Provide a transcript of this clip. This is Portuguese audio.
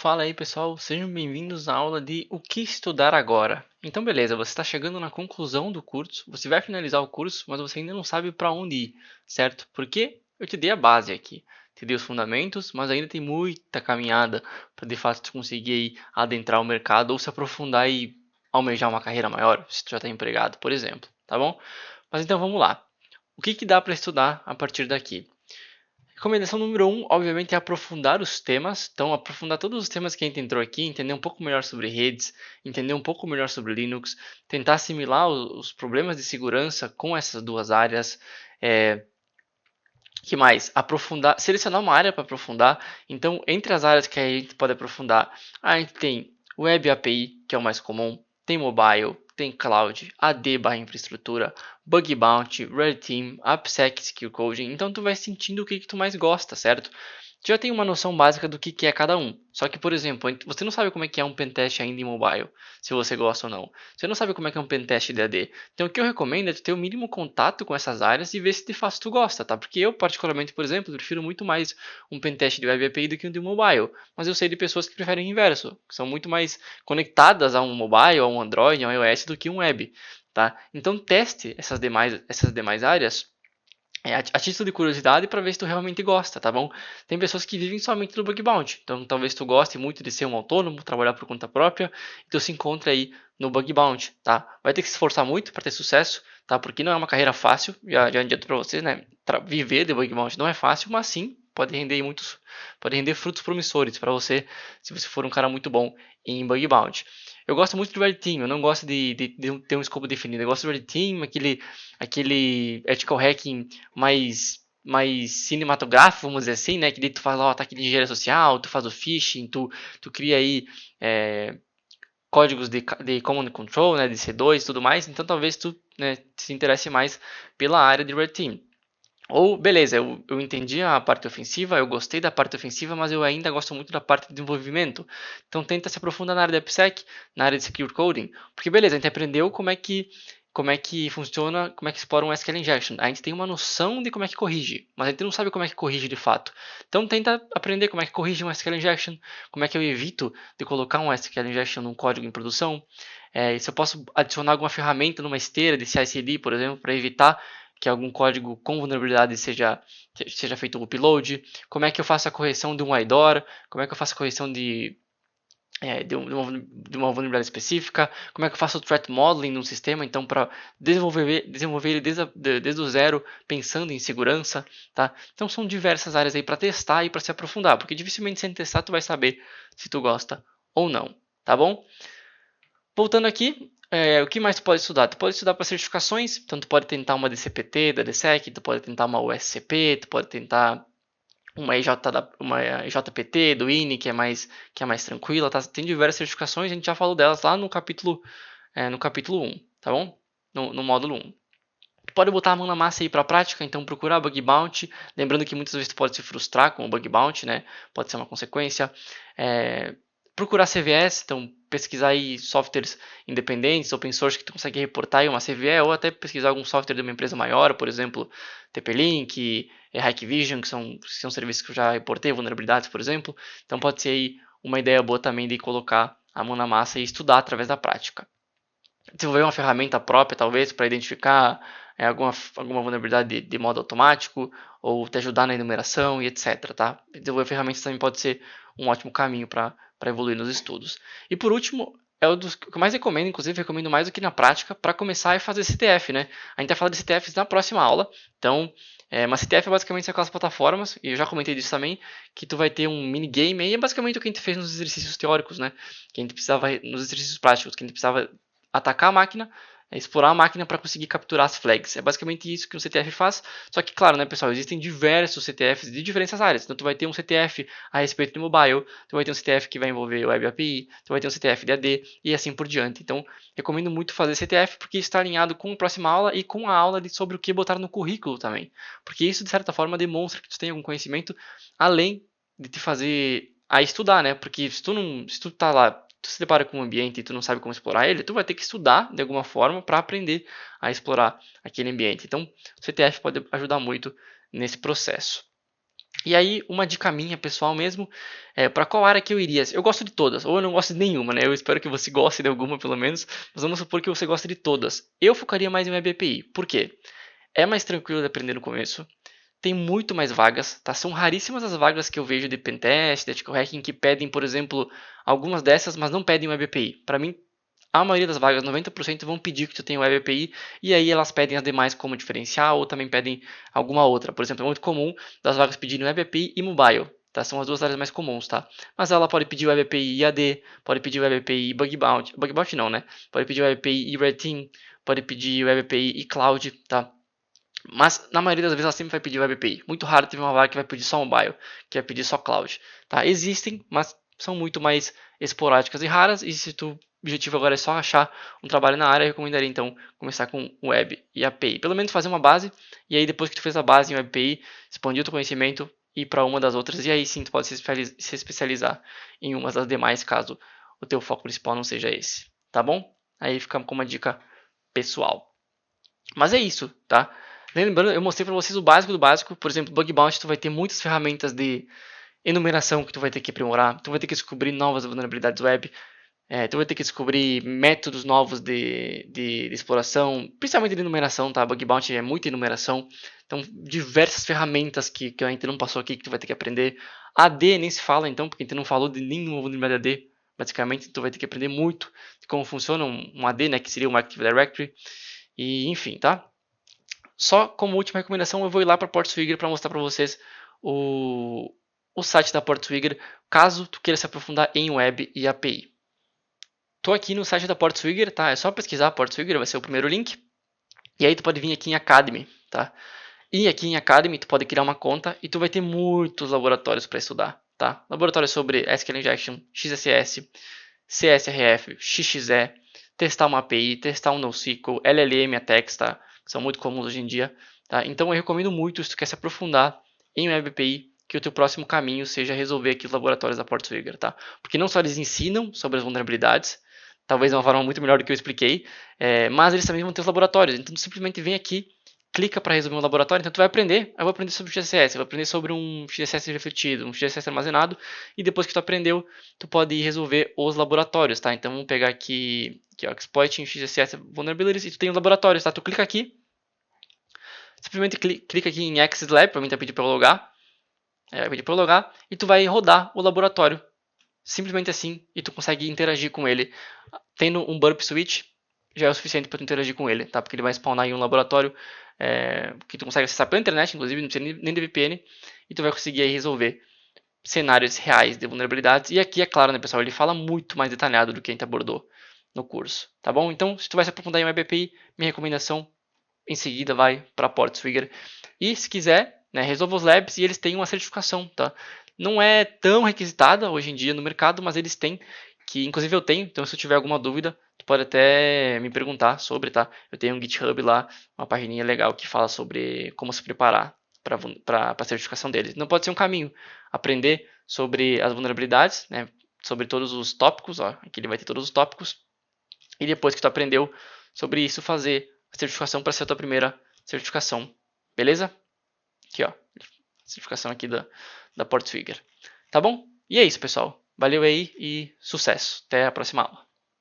Fala aí pessoal, sejam bem-vindos à aula de O que estudar agora. Então beleza, você está chegando na conclusão do curso, você vai finalizar o curso, mas você ainda não sabe para onde ir, certo? Porque eu te dei a base aqui, te dei os fundamentos, mas ainda tem muita caminhada para de fato tu conseguir aí adentrar o mercado ou se aprofundar e almejar uma carreira maior, se tu já está empregado, por exemplo, tá bom? Mas então vamos lá. O que dá para estudar a partir daqui? Recomendação número um, obviamente, é aprofundar os temas. Então, aprofundar todos os temas que a gente entrou aqui, entender um pouco melhor sobre redes, entender um pouco melhor sobre Linux, tentar assimilar os problemas de segurança com essas duas áreas. Que mais? Aprofundar, selecionar uma área para aprofundar. Então, entre as áreas que a gente pode aprofundar, a gente tem Web API, que é o mais comum, tem Mobile, tem Cloud, AD/infraestrutura, Bug Bounty, Red Team, AppSec Skill Coding. Então, tu vai sentindo o que tu mais gosta, certo? Tu já tem uma noção básica do que é cada um. Só que, por exemplo, você não sabe como é que é um pentest ainda em mobile, se você gosta ou não. Você não sabe como é que é um pentest de AD. Então, o que eu recomendo é tu ter o mínimo contato com essas áreas e ver se de fato tu gosta, tá? Porque eu, particularmente, por exemplo, prefiro muito mais um pentest de Web API do que um de mobile. Mas eu sei de pessoas que preferem o inverso, que são muito mais conectadas a um mobile, a um Android, a um iOS do que um web, tá? Então, teste essas demais áreas a título de curiosidade para ver se tu realmente gosta, tá bom? Tem pessoas que vivem somente do bug bounty, então talvez tu goste muito de ser um autônomo, trabalhar por conta própria, e tu se encontra aí no bug bounty, tá? Vai ter que se esforçar muito para ter sucesso, tá? Porque não é uma carreira fácil, já adianto para você, né? Viver de bug bounty não é fácil, mas sim pode render frutos promissores para você, se você for um cara muito bom em bug bounty. Eu gosto muito de Red Team, eu não gosto de ter um escopo definido. Eu gosto de Red Team, aquele ethical hacking mais cinematográfico, vamos dizer assim, né? Que daí tu faz lá o ataque de engenharia social, tu faz o phishing, tu cria aí códigos de command control, né? De C2 e tudo mais. Então talvez tu, né, se interesse mais pela área de Red Team. Ou, beleza, eu entendi a parte ofensiva, eu gostei da parte ofensiva, mas eu ainda gosto muito da parte de desenvolvimento. Então tenta se aprofundar na área de AppSec, na área de Secure Coding. Porque, beleza, a gente aprendeu como é que funciona, como é que explora um SQL Injection. A gente tem uma noção de como é que corrige, mas a gente não sabe como é que corrige de fato. Então tenta aprender como é que corrige um SQL Injection, como é que eu evito de colocar um SQL Injection num código em produção. Se eu posso adicionar alguma ferramenta numa esteira de CI/CD, por exemplo, para evitar que algum código com vulnerabilidade seja feito o upload, como é que eu faço a correção de um IDOR, como é que eu faço a correção de uma vulnerabilidade específica, como é que eu faço o threat modeling no sistema, então para desenvolver ele desde o zero, pensando em segurança, tá? Então são diversas áreas aí para testar e para se aprofundar, porque dificilmente sem testar tu vai saber se tu gosta ou não, tá bom? Voltando aqui, o que mais tu pode estudar? Tu pode estudar para certificações, então tu pode tentar uma DCPT, da DSEC, tu pode tentar uma USCP, tu pode tentar uma EJPT do INE, que é mais tranquila, tá? Tem diversas certificações, a gente já falou delas lá no capítulo 1, tá bom? No módulo 1. Tu pode botar a mão na massa aí para a prática, então procurar bug bounty, lembrando que muitas vezes tu pode se frustrar com o bug bounty, né? Pode ser uma consequência. Procurar CVS, então pesquisar aí softwares independentes, open source que tu consegue reportar aí uma CVE, ou até pesquisar algum software de uma empresa maior, por exemplo, TP-Link, Hikvision, que são serviços que eu já reportei, vulnerabilidades, por exemplo. Então pode ser aí uma ideia boa também de colocar a mão na massa e estudar através da prática. Desenvolver uma ferramenta própria, talvez, para identificar alguma vulnerabilidade de modo automático, ou te ajudar na enumeração e etc. Tá? Desenvolver ferramentas também pode ser um ótimo caminho para evoluir nos estudos. E por último, é o dos que eu mais recomendo, inclusive recomendo mais do que na prática, para começar a fazer CTF. Né? A gente vai falar de CTFs na próxima aula, então mas CTF é basicamente aquelas plataformas, e eu já comentei disso também, que tu vai ter um minigame, e é basicamente o que a gente fez nos exercícios teóricos, né? Que a gente precisava, nos exercícios práticos, que a gente precisava atacar a máquina, explorar a máquina para conseguir capturar as flags. É basicamente isso que um CTF faz. Só que, claro, né, pessoal, existem diversos CTFs de diferentes áreas. Então, tu vai ter um CTF a respeito de mobile, tu vai ter um CTF que vai envolver Web API, tu vai ter um CTF de AD e assim por diante. Então, recomendo muito fazer CTF porque está alinhado com a próxima aula e com a aula sobre o que botar no currículo também. Porque isso, de certa forma, demonstra que tu tem algum conhecimento além de te fazer a estudar, né? Porque se tu tá lá, tu se depara com um ambiente e tu não sabe como explorar ele, tu vai ter que estudar de alguma forma para aprender a explorar aquele ambiente. Então, o CTF pode ajudar muito nesse processo. E aí, uma dica minha, pessoal mesmo, para qual área que eu iria? Eu gosto de todas, ou eu não gosto de nenhuma, né? Eu espero que você goste de alguma, pelo menos, mas vamos supor que você gosta de todas. Eu focaria mais em Web API. Por quê? É mais tranquilo de aprender no começo, tem muito mais vagas, tá? São raríssimas as vagas que eu vejo de pentest, de ethical hacking, que pedem, por exemplo, algumas dessas, mas não pedem Web API. Para mim, a maioria das vagas, 90%, vão pedir que tu tenha Web API, e aí elas pedem as demais como diferencial, ou também pedem alguma outra. Por exemplo, é muito comum das vagas pedirem Web API e Mobile. Tá? São as duas áreas mais comuns, tá? Mas ela pode pedir Web API e AD, pode pedir Web API e Bug Bounty não, né? Pode pedir Web API e Red Team, pode pedir Web API e Cloud, tá? Mas na maioria das vezes ela sempre vai pedir Web API. Muito raro ter uma vaga que vai pedir só mobile, que vai pedir só cloud. Tá? Existem, mas são muito mais esporádicas e raras. E se tu objetivo agora é só achar um trabalho na área, eu recomendaria então começar com web e API. Pelo menos fazer uma base, e aí depois que tu fez a base em web API, expandir o teu conhecimento e ir para uma das outras, e aí sim tu pode se especializar em uma das demais, caso o teu foco principal não seja esse. Tá bom? Aí fica com uma dica pessoal. Mas é isso, tá? Lembrando, eu mostrei para vocês o básico do básico. Por exemplo, Bug Bounty, tu vai ter muitas ferramentas de enumeração que tu vai ter que aprimorar. Tu vai ter que descobrir novas vulnerabilidades web. Tu vai ter que descobrir métodos novos de exploração, principalmente de enumeração, tá? Bug Bounty é muita enumeração. Então, diversas ferramentas que a gente não passou aqui que tu vai ter que aprender. AD nem se fala, então, porque a gente não falou de nenhuma vulnerabilidade AD. Basicamente, tu vai ter que aprender muito de como funciona um AD, né? Que seria um Active Directory. E, enfim, tá? Só como última recomendação, eu vou ir lá para Portswigger para mostrar para vocês o, o site da Portswigger, caso tu queira se aprofundar em web e API. Tô aqui no site da Portswigger, tá? É só pesquisar Portswigger, vai ser o primeiro link. E aí tu pode vir aqui em Academy, tá? E aqui em Academy tu pode criar uma conta e tu vai ter muitos laboratórios para estudar, tá? Laboratórios sobre SQL Injection, XSS, CSRF, XXE, testar uma API, testar um NoSQL, LLM, Atex, tá? Que são muito comuns hoje em dia, tá? Então eu recomendo muito, se tu quer se aprofundar em Web API, que o teu próximo caminho seja resolver aqui os laboratórios da Portswigger, tá? Porque não só eles ensinam sobre as vulnerabilidades, talvez de uma forma muito melhor do que eu expliquei, mas eles também vão ter os laboratórios. Então tu simplesmente vem aqui, clica para resolver um laboratório, então tu vai aprender, eu vou aprender sobre o XSS, eu vou aprender sobre um XSS refletido, um XSS armazenado, e depois que tu aprendeu, tu pode ir resolver os laboratórios, tá? Então vamos pegar aqui ó, Exploiting XSS Vulnerabilities, e tu tem os laboratórios, tá? Tu clica aqui, simplesmente clica aqui em Access Lab, para mim tá pedindo para eu logar, vai pedir para eu logar, e tu vai rodar o laboratório, simplesmente assim, e tu consegue interagir com ele. Tendo um burp switch, já é o suficiente para tu interagir com ele, tá? Porque ele vai spawnar em um laboratório que tu consegue acessar pela internet, inclusive, não precisa nem de VPN, e tu vai conseguir aí resolver cenários reais de vulnerabilidades. E aqui, é claro, né, pessoal, ele fala muito mais detalhado do que a gente abordou no curso, tá bom? Então, se tu vai se aprofundar em Web API, minha recomendação em seguida vai para Portswigger. E se quiser, né, resolva os labs e eles têm uma certificação, tá? Não é tão requisitada hoje em dia no mercado, mas eles têm, que inclusive eu tenho, então se eu tiver alguma dúvida, tu pode até me perguntar sobre, tá? Eu tenho um GitHub lá, uma pagininha legal que fala sobre como se preparar para a certificação deles. Não pode ser um caminho, aprender sobre as vulnerabilidades, né? Sobre todos os tópicos, ó, aqui ele vai ter todos os tópicos, e depois que tu aprendeu sobre isso, fazer a certificação para ser a tua primeira certificação, beleza? Aqui, ó, certificação aqui da Portswigger. Tá bom? E é isso, pessoal. Valeu aí e sucesso. Até a próxima aula.